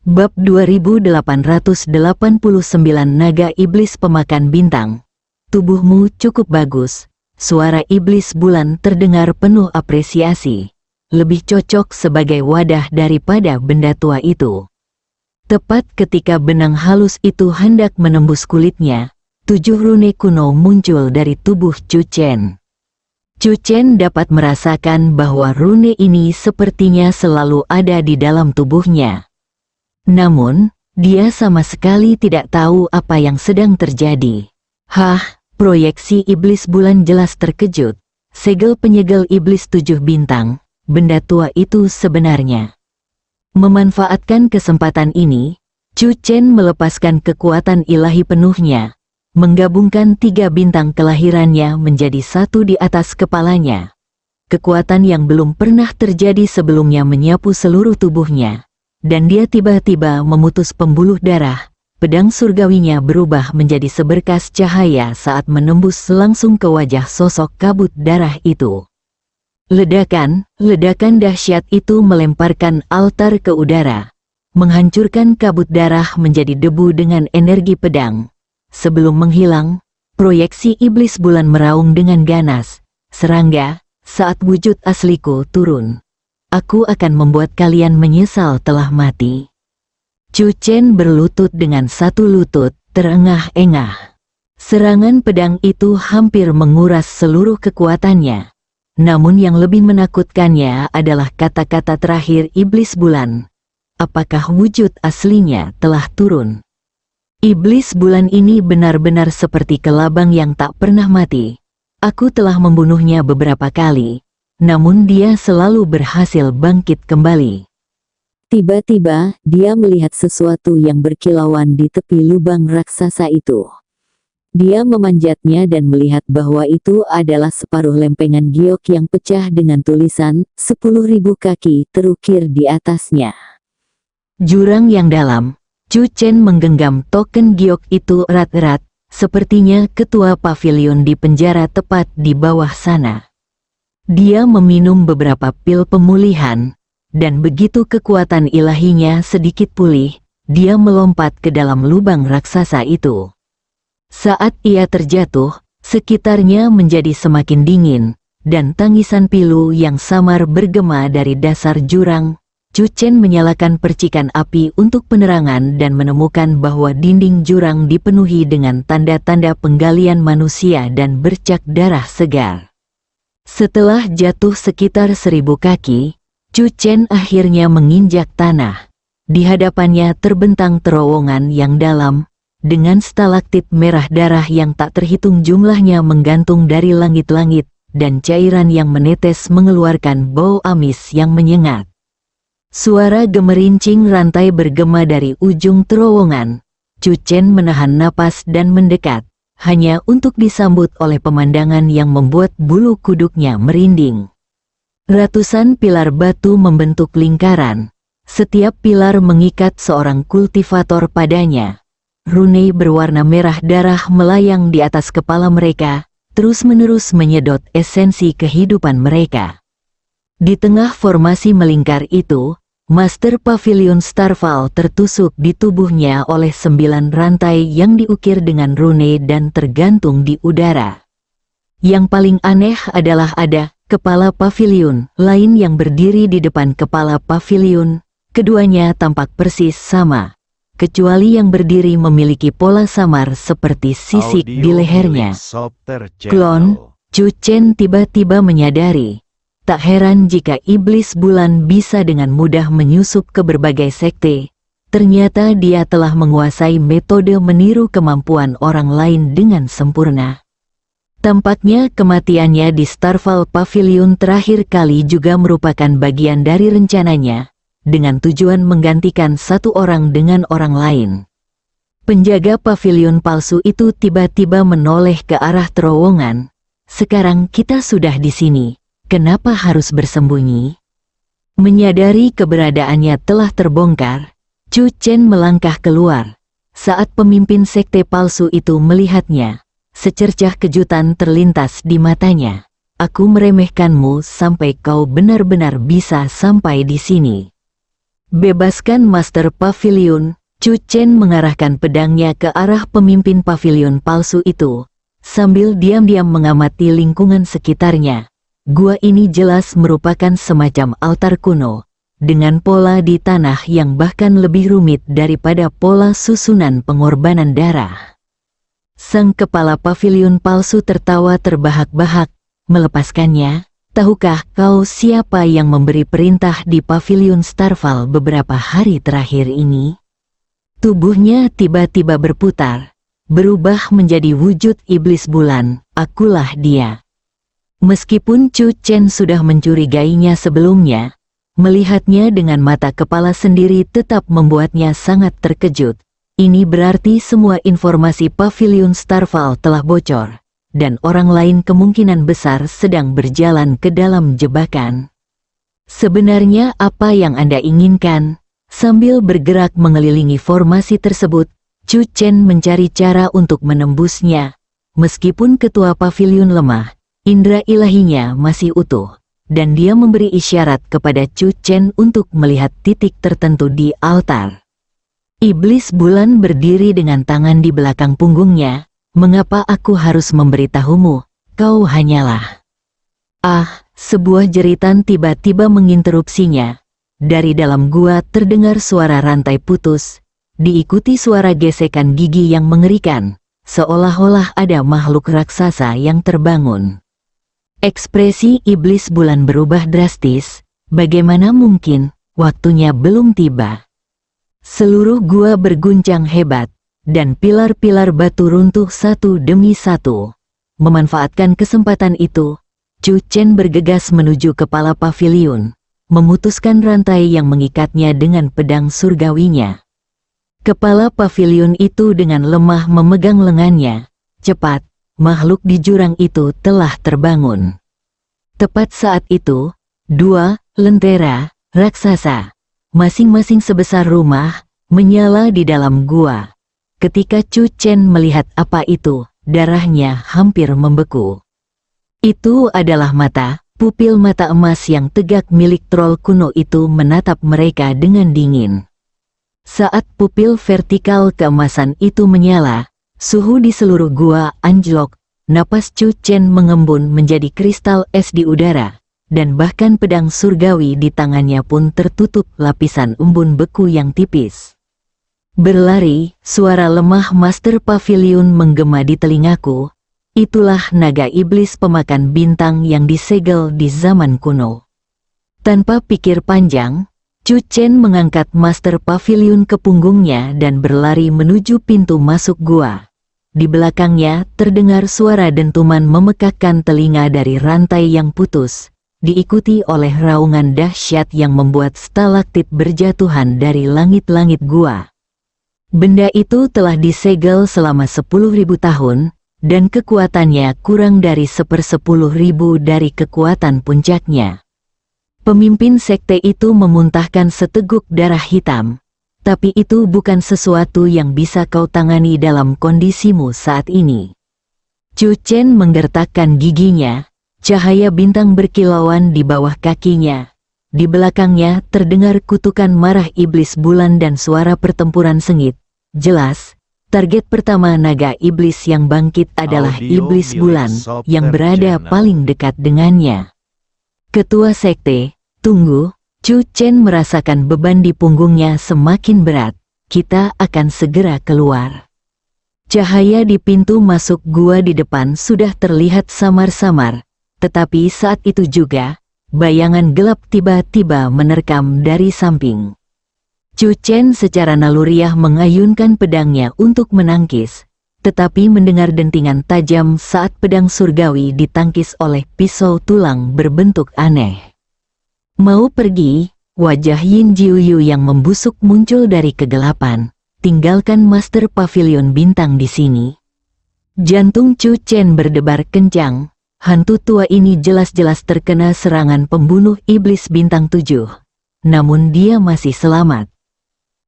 Bab 2889 Naga Iblis Pemakan Bintang. Tubuhmu cukup bagus. Suara iblis bulan terdengar penuh apresiasi. Lebih cocok sebagai wadah daripada benda tua itu. Tepat ketika benang halus itu hendak menembus kulitnya, 7 rune kuno muncul dari tubuh Chu Chen. Chu Chen dapat merasakan bahwa rune ini sepertinya selalu ada di dalam tubuhnya. Namun, dia sama sekali tidak tahu apa yang sedang terjadi. Hah, proyeksi iblis bulan jelas terkejut. Segel penyegel iblis 7 bintang, benda tua itu sebenarnya. Memanfaatkan kesempatan ini, Chu Chen melepaskan kekuatan ilahi penuhnya, menggabungkan 3 bintang kelahirannya menjadi satu di atas kepalanya. Kekuatan yang belum pernah terjadi sebelumnya menyapu seluruh tubuhnya, dan dia tiba-tiba memutus pembuluh darah. Pedang surgawinya berubah menjadi seberkas cahaya saat menembus langsung ke wajah sosok kabut darah itu. Ledakan dahsyat itu melemparkan altar ke udara, menghancurkan kabut darah menjadi debu dengan energi pedang. Sebelum menghilang, proyeksi iblis bulan meraung dengan ganas, "Serangga, saat wujud asliku turun, aku akan membuat kalian menyesal telah mati." Chu Chen berlutut dengan satu lutut, terengah-engah. Serangan pedang itu hampir menguras seluruh kekuatannya. Namun yang lebih menakutkannya adalah kata-kata terakhir iblis bulan. Apakah wujud aslinya telah turun? Iblis bulan ini benar-benar seperti kelabang yang tak pernah mati. Aku telah membunuhnya beberapa kali, namun dia selalu berhasil bangkit kembali. Tiba-tiba, dia melihat sesuatu yang berkilauan di tepi lubang raksasa itu. Dia memanjatnya dan melihat bahwa itu adalah separuh lempengan giok yang pecah dengan tulisan 10.000 kaki terukir di atasnya. Jurang yang dalam. Chu Chen menggenggam token giok itu erat-erat, sepertinya ketua pavilion di penjara tepat di bawah sana. Dia meminum beberapa pil pemulihan, dan begitu kekuatan ilahinya sedikit pulih, dia melompat ke dalam lubang raksasa itu. Saat ia terjatuh, sekitarnya menjadi semakin dingin, dan tangisan pilu yang samar bergema dari dasar jurang. Chu Chen menyalakan percikan api untuk penerangan dan menemukan bahwa dinding jurang dipenuhi dengan tanda-tanda penggalian manusia dan bercak darah segar. Setelah jatuh sekitar 1000 kaki, Chu Chen akhirnya menginjak tanah. Di hadapannya terbentang terowongan yang dalam, dengan stalaktit merah darah yang tak terhitung jumlahnya menggantung dari langit-langit, dan cairan yang menetes mengeluarkan bau amis yang menyengat. Suara gemerincing rantai bergema dari ujung terowongan. Chu Chen menahan napas dan mendekat, hanya untuk disambut oleh pemandangan yang membuat bulu kuduknya merinding. Ratusan pilar batu membentuk lingkaran. Setiap pilar mengikat seorang kultivator padanya. Rune berwarna merah darah melayang di atas kepala mereka, terus-menerus menyedot esensi kehidupan mereka. Di tengah formasi melingkar itu, Master Pavilion Starfall tertusuk di tubuhnya oleh 9 rantai yang diukir dengan rune dan tergantung di udara. Yang paling aneh adalah ada kepala pavilion lain yang berdiri di depan kepala pavilion. Keduanya tampak persis sama, kecuali yang berdiri memiliki pola samar seperti sisik di lehernya. Klon. Chu Chen tiba-tiba menyadari, tak heran jika iblis bulan bisa dengan mudah menyusup ke berbagai sekte. Ternyata dia telah menguasai metode meniru kemampuan orang lain dengan sempurna. Tampaknya kematiannya di Starfall Pavilion terakhir kali juga merupakan bagian dari rencananya, dengan tujuan menggantikan satu orang dengan orang lain. Penjaga pavilion palsu itu tiba-tiba menoleh ke arah terowongan. "Sekarang kita sudah di sini, kenapa harus bersembunyi?" Menyadari keberadaannya telah terbongkar, Chu Chen melangkah keluar. Saat pemimpin sekte palsu itu melihatnya, secercah kejutan terlintas di matanya. aku meremehkanmu sampai kau benar-benar bisa sampai di sini. Bebaskan Master Pavilion. Chu Chen mengarahkan pedangnya ke arah pemimpin pavilion palsu itu, sambil diam-diam mengamati lingkungan sekitarnya. Gua ini jelas merupakan semacam altar kuno, dengan pola di tanah yang bahkan lebih rumit daripada pola susunan pengorbanan darah. Sang kepala pavilion palsu tertawa terbahak-bahak, melepaskannya. Tahukah kau siapa yang memberi perintah di pavilion Starfall beberapa hari terakhir ini? Tubuhnya tiba-tiba berputar, berubah menjadi wujud iblis bulan. Akulah dia. Meskipun Chu Chen sudah mencurigainya sebelumnya, melihatnya dengan mata kepala sendiri tetap membuatnya sangat terkejut. Ini berarti semua informasi pavilion Starfall telah bocor, dan orang lain kemungkinan besar sedang berjalan ke dalam jebakan. Sebenarnya apa yang Anda inginkan? Sambil bergerak mengelilingi formasi tersebut, Chu Chen mencari cara untuk menembusnya. Meskipun ketua pavilion lemah, indera ilahinya masih utuh, dan dia memberi isyarat kepada Chu Chen untuk melihat titik tertentu di altar. Iblis bulan berdiri dengan tangan di belakang punggungnya. Mengapa aku harus memberitahumu? Kau hanyalah... Sebuah jeritan tiba-tiba menginterupsinya. Dari dalam gua terdengar suara rantai putus, diikuti suara gesekan gigi yang mengerikan, seolah-olah ada makhluk raksasa yang terbangun. Ekspresi iblis bulan berubah drastis. Bagaimana mungkin? Waktunya belum tiba. Seluruh gua berguncang hebat, dan pilar-pilar batu runtuh satu demi satu. Memanfaatkan kesempatan itu, Chu Chen bergegas menuju kepala pavilion, memutuskan rantai yang mengikatnya dengan pedang surgawinya. Kepala pavilion itu dengan lemah memegang lengannya. Cepat, makhluk di jurang itu telah terbangun. Tepat saat itu, dua lentera raksasa, masing-masing sebesar rumah, menyala di dalam gua. Ketika Chu Chen melihat apa itu, darahnya hampir membeku. Itu adalah pupil mata emas yang tegak milik troll kuno itu menatap mereka dengan dingin. Saat pupil vertikal keemasan itu menyala, suhu di seluruh gua anjlok, napas Chu Chen mengembun menjadi kristal es di udara, dan bahkan pedang surgawi di tangannya pun tertutup lapisan embun beku yang tipis. Berlari, suara lemah Master Pavilion menggema di telingaku. Itulah naga iblis pemakan bintang yang disegel di zaman kuno. Tanpa pikir panjang, Chu Chen mengangkat Master Pavilion ke punggungnya dan berlari menuju pintu masuk gua. Di belakangnya terdengar suara dentuman memekakkan telinga dari rantai yang putus, diikuti oleh raungan dahsyat yang membuat stalaktit berjatuhan dari langit-langit gua. Benda itu telah disegel selama 10.000 tahun, dan kekuatannya kurang dari 1/10.000 dari kekuatan puncaknya. Pemimpin sekte itu memuntahkan seteguk darah hitam, tapi itu bukan sesuatu yang bisa kau tangani dalam kondisimu saat ini. Chu Chen menggertakkan giginya, cahaya bintang berkilauan di bawah kakinya. Di belakangnya terdengar kutukan marah iblis bulan dan suara pertempuran sengit. Jelas, target pertama naga iblis yang bangkit adalah iblis bulan yang berada paling dekat dengannya. Ketua sekte, tunggu. Chu Chen merasakan beban di punggungnya semakin berat. Kita akan segera keluar. Cahaya di pintu masuk gua di depan sudah terlihat samar-samar, tetapi saat itu juga, bayangan gelap tiba-tiba menerkam dari samping. Chu Chen secara naluriah mengayunkan pedangnya untuk menangkis, tetapi mendengar dentingan tajam saat pedang surgawi ditangkis oleh pisau tulang berbentuk aneh. Mau pergi? Wajah Yin Jiuyu yang membusuk muncul dari kegelapan. Tinggalkan Master Pavilion bintang di sini. Jantung Chu Chen berdebar kencang. Hantu tua ini jelas-jelas terkena serangan pembunuh iblis bintang 7. Namun dia masih selamat.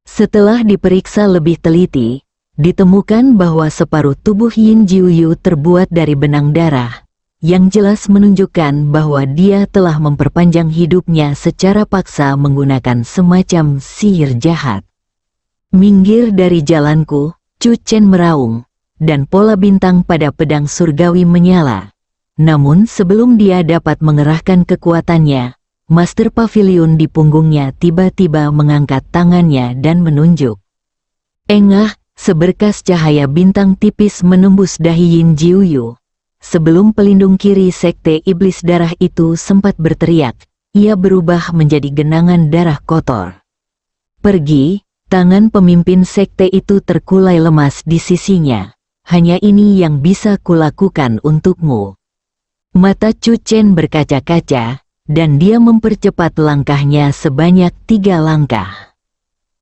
Setelah diperiksa lebih teliti, ditemukan bahwa separuh tubuh Yin Jiuyu terbuat dari benang darah, yang jelas menunjukkan bahwa dia telah memperpanjang hidupnya secara paksa menggunakan semacam sihir jahat. "Minggir dari jalanku," Chu Chen meraung, dan pola bintang pada pedang surgawi menyala. Namun sebelum dia dapat mengerahkan kekuatannya, Master Pavilion di punggungnya tiba-tiba mengangkat tangannya dan menunjuk. Engah, seberkas cahaya bintang tipis menembus dahi Yin Jiuyu. Sebelum pelindung kiri Sekte Iblis Darah itu sempat berteriak, ia berubah menjadi genangan darah kotor. "Pergi!" Tangan pemimpin sekte itu terkulai lemas di sisinya. "Hanya ini yang bisa kulakukan untukmu." Mata Chu Chen berkaca-kaca, dan dia mempercepat langkahnya sebanyak 3 langkah.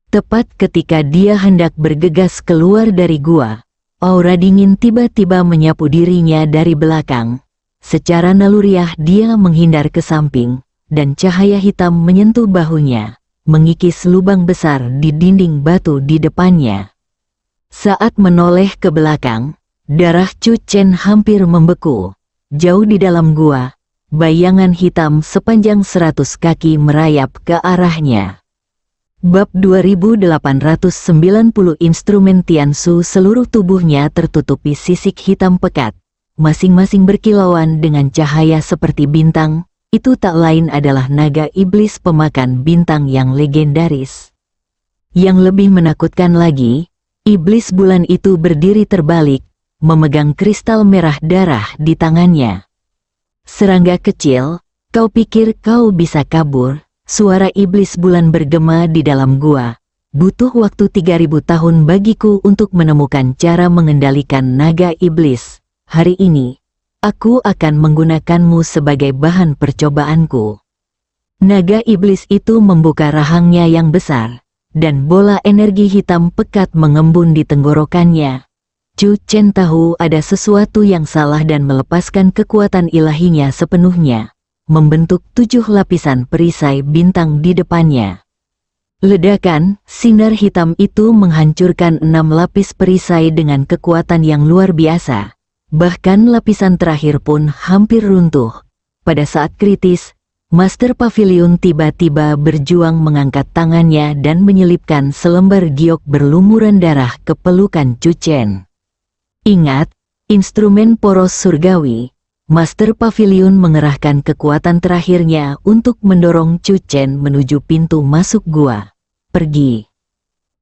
Tepat ketika dia hendak bergegas keluar dari gua, aura dingin tiba-tiba menyapu dirinya dari belakang. Secara naluriah dia menghindar ke samping, dan cahaya hitam menyentuh bahunya, mengikis lubang besar di dinding batu di depannya. Saat menoleh ke belakang, darah Chu Chen hampir membeku. Jauh di dalam gua, bayangan hitam sepanjang 100 kaki merayap ke arahnya. Bab 2890 Instrumen Tiansu. Seluruh tubuhnya tertutupi sisik hitam pekat, masing-masing berkilauan dengan cahaya seperti bintang. Itu tak lain adalah naga iblis pemakan bintang yang legendaris. Yang lebih menakutkan lagi, iblis bulan itu berdiri terbalik, memegang kristal merah darah di tangannya. "Serangga kecil, kau pikir kau bisa kabur?" Suara iblis bulan bergema di dalam gua. "Butuh waktu 3000 tahun bagiku untuk menemukan cara mengendalikan naga iblis. Hari ini, aku akan menggunakanmu sebagai bahan percobaanku." Naga iblis itu membuka rahangnya yang besar, dan bola energi hitam pekat mengembun di tenggorokannya. Chu Chen tahu ada sesuatu yang salah dan melepaskan kekuatan ilahinya sepenuhnya, membentuk 7 lapisan perisai bintang di depannya. Ledakan, sinar hitam itu menghancurkan 6 lapis perisai dengan kekuatan yang luar biasa. Bahkan lapisan terakhir pun hampir runtuh. Pada saat kritis, Master Pavilion tiba-tiba berjuang mengangkat tangannya dan menyelipkan selembar giok berlumuran darah ke pelukan Chu Chen. "Ingat, instrumen poros surgawi." Master Pavilion mengerahkan kekuatan terakhirnya untuk mendorong Chu Chen menuju pintu masuk gua. "Pergi!"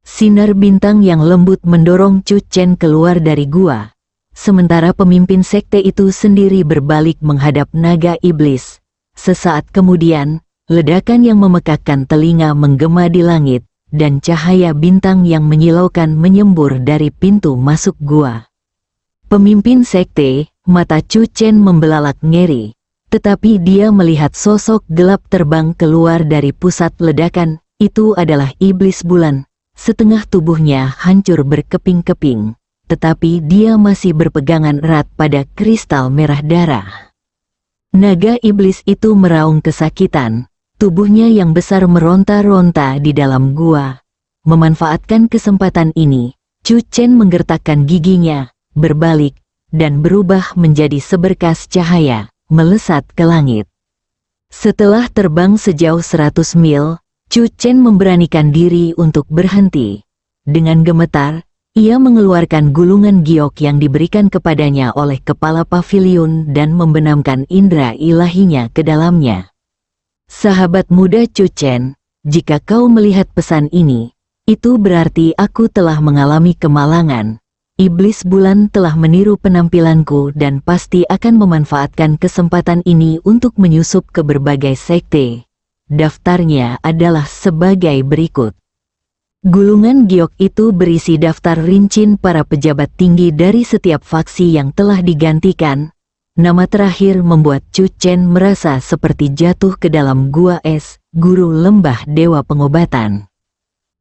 Sinar bintang yang lembut mendorong Chu Chen keluar dari gua. Sementara pemimpin sekte itu sendiri berbalik menghadap naga iblis. Sesaat kemudian, ledakan yang memekakkan telinga menggema di langit, dan cahaya bintang yang menyilaukan menyembur dari pintu masuk gua. Pemimpin sekte, mata Chu Chen membelalak ngeri, tetapi dia melihat sosok gelap terbang keluar dari pusat ledakan. Itu adalah iblis bulan. Setengah tubuhnya hancur berkeping-keping, tetapi dia masih berpegangan erat pada kristal merah darah. Naga iblis itu meraung kesakitan, tubuhnya yang besar meronta-ronta di dalam gua. Memanfaatkan kesempatan ini, Chu Chen menggertakkan giginya, berbalik, dan berubah menjadi seberkas cahaya, melesat ke langit. Setelah terbang sejauh 100 mil, Chu Chen memberanikan diri untuk berhenti. Dengan gemetar, ia mengeluarkan gulungan giok yang diberikan kepadanya oleh kepala pavilion dan membenamkan indera ilahinya ke dalamnya. "Sahabat muda Chu Chen, jika kau melihat pesan ini, itu berarti aku telah mengalami kemalangan. Iblis bulan telah meniru penampilanku dan pasti akan memanfaatkan kesempatan ini untuk menyusup ke berbagai sekte. Daftarnya adalah sebagai berikut." Gulungan giok itu berisi daftar rincin para pejabat tinggi dari setiap faksi yang telah digantikan. Nama terakhir membuat Chu Chen merasa seperti jatuh ke dalam gua es, guru lembah dewa pengobatan.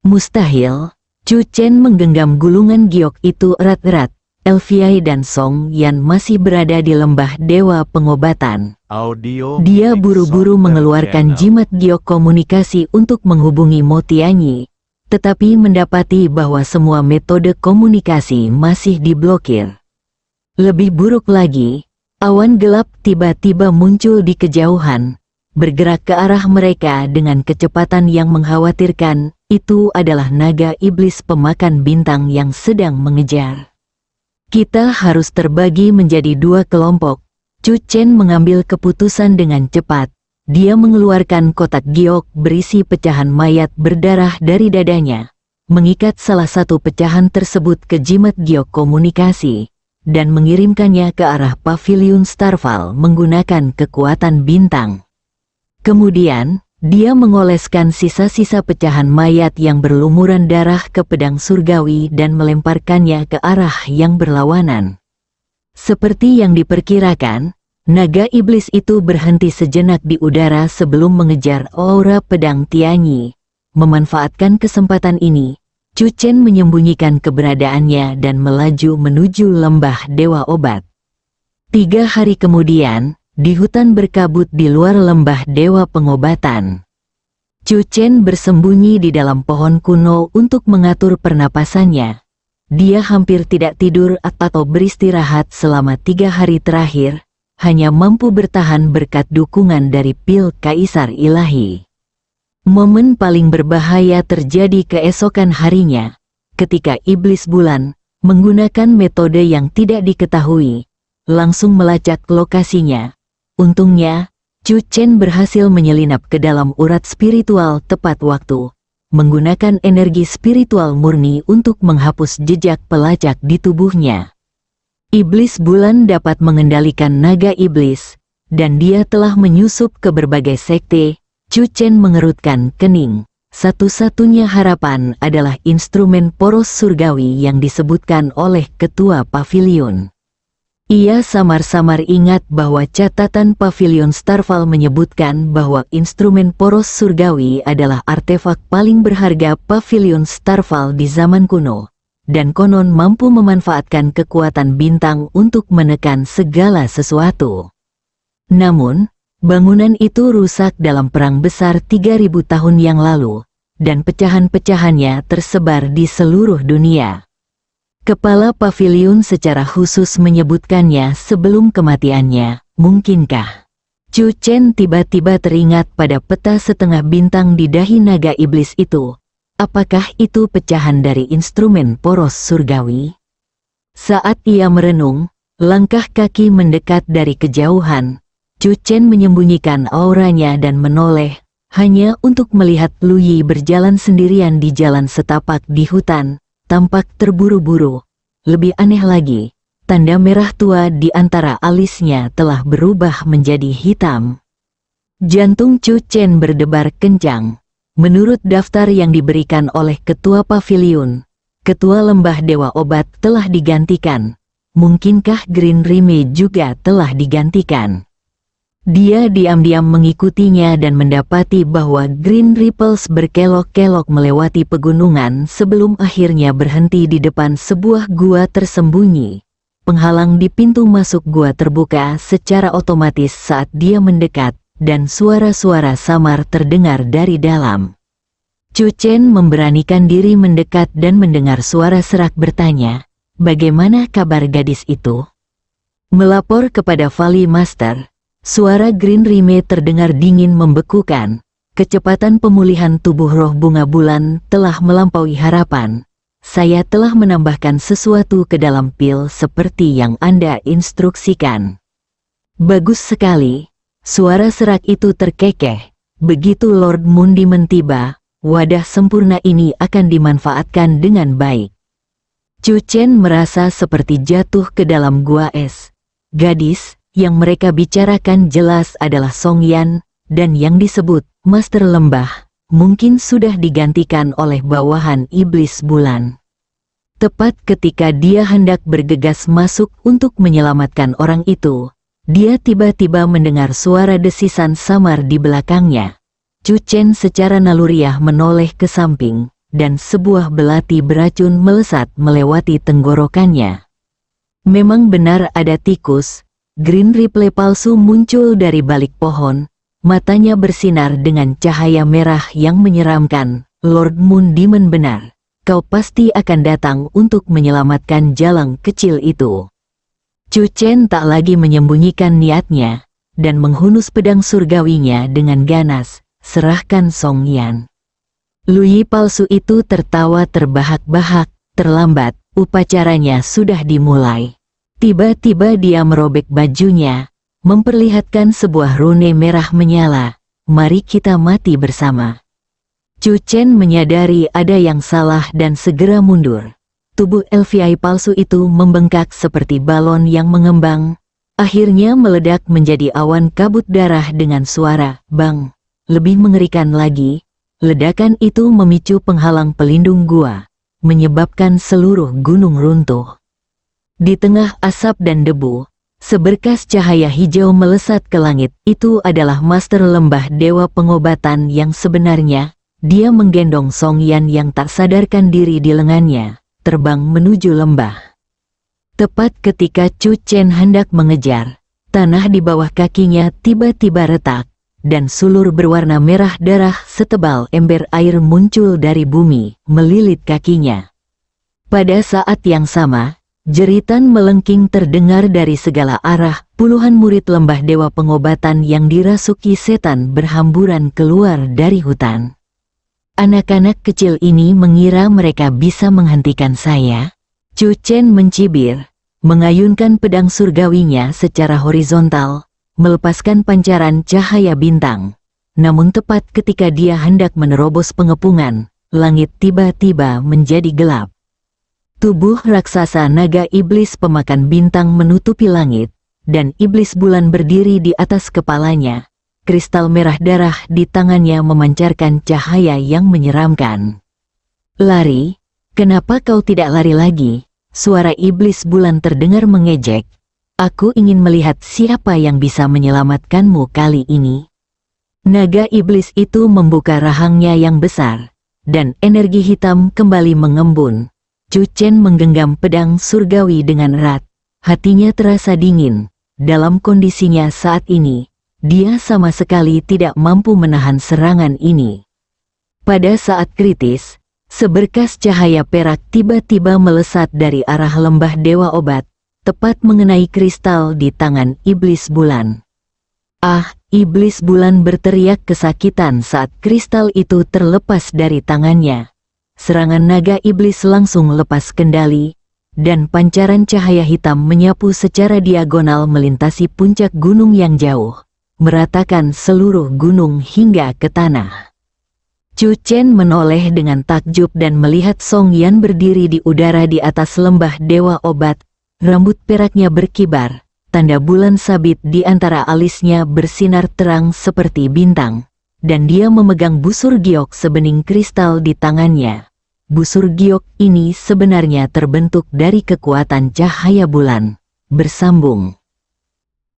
Mustahil. Chu Chen menggenggam gulungan giok itu erat-erat. Elviai dan Song Yan masih berada di lembah dewa pengobatan. Dia buru-buru mengeluarkan jimat giok komunikasi untuk menghubungi Mo Tianyi, tetapi mendapati bahwa semua metode komunikasi masih diblokir. Lebih buruk lagi, Awan gelap tiba-tiba muncul di kejauhan, bergerak ke arah mereka dengan kecepatan yang mengkhawatirkan. Itu adalah naga iblis pemakan bintang yang sedang mengejar. Kita harus terbagi menjadi dua kelompok. Chu Chen mengambil keputusan dengan cepat. Dia mengeluarkan kotak giok berisi pecahan mayat berdarah dari dadanya, mengikat salah satu pecahan tersebut ke jimat giok komunikasi, dan mengirimkannya ke arah pavilion Starfall menggunakan kekuatan bintang. Kemudian, dia mengoleskan sisa-sisa pecahan mayat yang berlumuran darah ke pedang surgawi dan melemparkannya ke arah yang berlawanan. Seperti yang diperkirakan, naga iblis itu berhenti sejenak di udara sebelum mengejar aura pedang Tianyi. Memanfaatkan kesempatan ini, Chu Chen menyembunyikan keberadaannya dan melaju menuju lembah Dewa Obat. 3 hari kemudian, di hutan berkabut di luar lembah Dewa Pengobatan, Chu Chen bersembunyi di dalam pohon kuno untuk mengatur pernapasannya. Dia hampir tidak tidur atau beristirahat selama 3 hari terakhir, hanya mampu bertahan berkat dukungan dari pil Kaisar Ilahi. Momen paling berbahaya terjadi keesokan harinya, ketika Iblis Bulan, menggunakan metode yang tidak diketahui, langsung melacak lokasinya. Untungnya, Chu Chen berhasil menyelinap ke dalam urat spiritual tepat waktu, menggunakan energi spiritual murni untuk menghapus jejak pelacak di tubuhnya. Iblis Bulan dapat mengendalikan naga iblis, dan dia telah menyusup ke berbagai sekte. Chu Chen mengerutkan kening. Satu-satunya harapan adalah instrumen poros surgawi yang disebutkan oleh ketua pavilion. Ia samar-samar ingat bahwa catatan pavilion Starfall menyebutkan bahwa instrumen poros surgawi adalah artefak paling berharga pavilion Starfall di zaman kuno, dan konon mampu memanfaatkan kekuatan bintang untuk menekan segala sesuatu. Namun, bangunan itu rusak dalam perang besar 3000 tahun yang lalu, dan pecahan-pecahannya tersebar di seluruh dunia. Kepala pavilion secara khusus menyebutkannya sebelum kematiannya. Mungkinkah Chu Chen tiba-tiba teringat pada peta setengah bintang di dahi naga iblis itu? Apakah itu pecahan dari instrumen poros surgawi? Saat ia merenung, langkah kaki mendekat dari kejauhan. Chu Chen menyembunyikan auranya dan menoleh, hanya untuk melihat Lu Yi berjalan sendirian di jalan setapak di hutan. Tampak terburu-buru. Lebih aneh lagi, tanda merah tua di antara alisnya telah berubah menjadi hitam. Jantung Chu Chen berdebar kencang. Menurut daftar yang diberikan oleh ketua pavilion, ketua lembah Dewa Obat telah digantikan. Mungkinkah Green Rime juga telah digantikan? Dia diam-diam mengikutinya dan mendapati bahwa Green Ripples berkelok-kelok melewati pegunungan sebelum akhirnya berhenti di depan sebuah gua tersembunyi. Penghalang di pintu masuk gua terbuka secara otomatis saat dia mendekat, dan suara-suara samar terdengar dari dalam. Chu Chen memberanikan diri mendekat dan mendengar suara serak bertanya, "Bagaimana kabar gadis itu?" Melapor kepada Valley Master. Suara Green Rime terdengar dingin membekukan. Kecepatan pemulihan tubuh roh bunga bulan telah melampaui harapan. Saya telah menambahkan sesuatu ke dalam pil seperti yang Anda instruksikan. Bagus sekali. Suara serak itu terkekeh. Begitu Lord Mundimen tiba, wadah sempurna ini akan dimanfaatkan dengan baik. Chu Chen merasa seperti jatuh ke dalam gua es. Gadis yang mereka bicarakan jelas adalah Song Yan, dan yang disebut Master Lembah, mungkin sudah digantikan oleh bawahan Iblis Bulan. Tepat ketika dia hendak bergegas masuk untuk menyelamatkan orang itu, dia tiba-tiba mendengar suara desisan samar di belakangnya. Chu Chen secara naluriah menoleh ke samping, dan sebuah belati beracun melesat melewati tenggorokannya. Memang benar ada tikus. Green Ripple palsu muncul dari balik pohon, matanya bersinar dengan cahaya merah yang menyeramkan. Lord Moon Demon benar, kau pasti akan datang untuk menyelamatkan jalang kecil itu. Chu Chen tak lagi menyembunyikan niatnya, dan menghunus pedang surgawinya dengan ganas, serahkan Song Yan. Lui palsu itu tertawa terbahak-bahak, terlambat, upacaranya sudah dimulai. Tiba-tiba dia merobek bajunya, memperlihatkan sebuah rune merah menyala, mari kita mati bersama. Chu Chen menyadari ada yang salah dan segera mundur. Tubuh LVI palsu itu membengkak seperti balon yang mengembang, akhirnya meledak menjadi awan kabut darah dengan suara bang. Lebih mengerikan lagi, ledakan itu memicu penghalang pelindung gua, menyebabkan seluruh gunung runtuh. Di tengah asap dan debu, seberkas cahaya hijau melesat ke langit. Itu adalah Master Lembah Dewa Pengobatan yang sebenarnya. Dia menggendong Song Yan yang tak sadarkan diri di lengannya, terbang menuju lembah. Tepat ketika Chu Chen hendak mengejar, tanah di bawah kakinya tiba-tiba retak, dan sulur berwarna merah darah setebal ember air muncul dari bumi, melilit kakinya. Pada saat yang sama, jeritan melengking terdengar dari segala arah. Puluhan murid lembah dewa pengobatan yang dirasuki setan berhamburan keluar dari hutan. Anak-anak kecil ini mengira mereka bisa menghentikan saya. Chu Chen mencibir, mengayunkan pedang surgawinya secara horizontal, melepaskan pancaran cahaya bintang. Namun tepat ketika dia hendak menerobos pengepungan, langit tiba-tiba menjadi gelap. Tubuh raksasa naga iblis pemakan bintang menutupi langit, dan iblis bulan berdiri di atas kepalanya. Kristal merah darah di tangannya memancarkan cahaya yang menyeramkan. Lari, kenapa kau tidak lari lagi? Suara iblis bulan terdengar mengejek. Aku ingin melihat siapa yang bisa menyelamatkanmu kali ini. Naga iblis itu membuka rahangnya yang besar, dan energi hitam kembali mengembun. Chu Chen menggenggam pedang surgawi dengan erat. Hatinya terasa dingin. Dalam kondisinya saat ini, dia sama sekali tidak mampu menahan serangan ini. Pada saat kritis, seberkas cahaya perak tiba-tiba melesat dari arah lembah dewa obat, tepat mengenai kristal di tangan iblis bulan. Ah, iblis bulan berteriak kesakitan saat kristal itu terlepas dari tangannya. Serangan naga iblis langsung lepas kendali, dan pancaran cahaya hitam menyapu secara diagonal melintasi puncak gunung yang jauh, meratakan seluruh gunung hingga ke tanah. Chu Chen menoleh dengan takjub dan melihat Song Yan berdiri di udara di atas lembah dewa obat. Rambut peraknya berkibar, tanda bulan sabit di antara alisnya bersinar terang seperti bintang, dan dia memegang busur giok sebening kristal di tangannya. Busur giok ini sebenarnya terbentuk dari kekuatan cahaya bulan, bersambung.